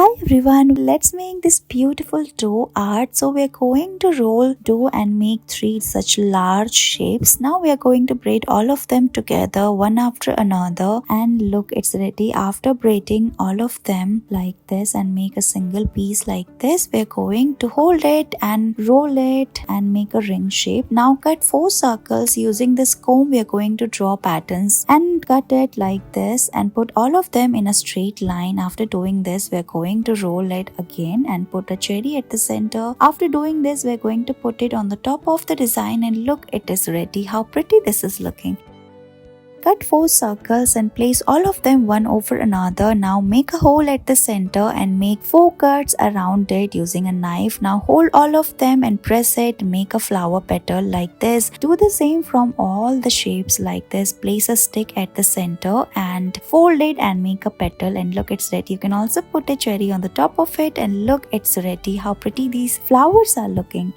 Hi everyone, let's make this beautiful dough art. So we are going to roll dough and make 3 such large shapes. Now we are going to braid all of them together one after another, and look, it's ready. After braiding all of them like this and make a single piece like this, we are going to hold it and roll it and make a ring shape. Now cut 4 circles. Using this comb we are going to draw patterns and cut it like this and put all of them in a straight line. After doing this, we are going to roll it again and put a cherry at the center. After doing this, we're going to put it on the top of the design, and look, it is ready. How pretty this is looking. Cut 4 circles and place all of them one over another. Now make a hole at the center and make 4 cuts around it using a knife. Now hold all of them and press it. Make a flower petal like this. Do the same from all the shapes like this. Place a stick at the center and fold it and make a petal, and look, it's ready. You can also put a cherry on the top of it, and look, it's ready. How pretty these flowers are looking.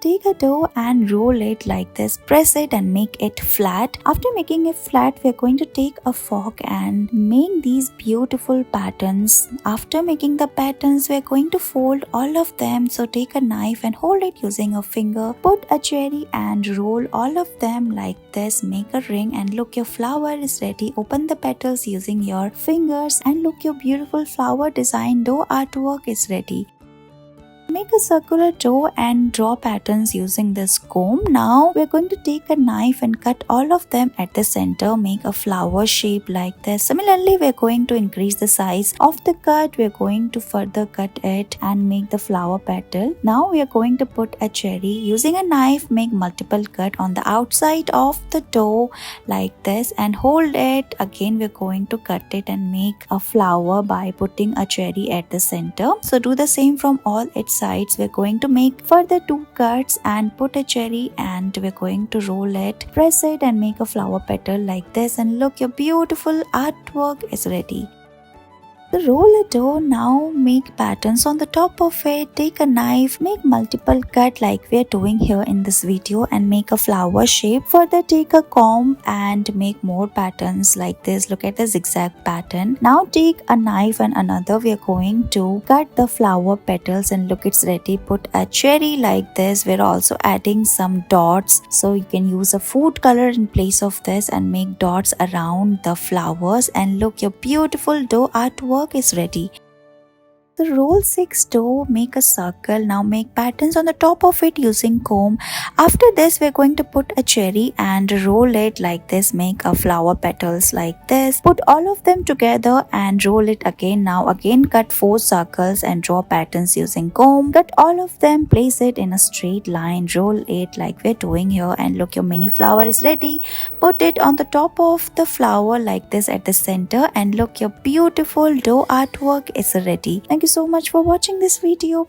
Take a dough and roll it like this. Press it and make it flat. After making it flat, we are going to take a fork and make these beautiful patterns. After making the patterns, we are going to fold all of them. So take a knife and hold it using a finger. Put a cherry and roll all of them like this. Make a ring, and look, your flower is ready. Open the petals using your fingers, and look, your beautiful flower design dough artwork is ready. Make a circular dough and draw patterns using this comb. Now we're going to take a knife and cut all of them at the center. Make a flower shape like this. Similarly, we're going to increase the size of the cut. We're going to further cut it and make the flower petal. Now we are going to put a cherry. Using a knife, make multiple cut on the outside of the dough like this and hold it. Again, we're going to cut it and make a flower by putting a cherry at the center. So do the same from all its sides. We're going to make further 2 cuts and put a cherry, and we're going to roll it, press it and make a flower petal like this, and look, your beautiful artwork is ready. The roll a dough. Now make patterns on the top of it. Take a knife, make multiple cut like we are doing here in this video, and make a flower shape. Further take a comb and make more patterns like this. Look at the zigzag pattern. Now take a knife and another. We are going to cut the flower petals, and look, it's ready. Put a cherry like this. We're also adding some dots, so you can use a food color in place of this and make dots around the flowers, and look, your beautiful dough artwork is ready. The roll 6 dough, make a circle. Now make patterns on the top of it using comb. After this, we're going to put a cherry and roll it like this. Make a flower petals like this. Put all of them together and roll it again. Now again cut 4 circles and draw patterns using comb. Cut all of them, place it in a straight line, roll it like we're doing here, and look, your mini flower is ready. Put it on the top of the flower like this at the center, and look, your beautiful dough artwork is ready. Thank you so much for watching this video.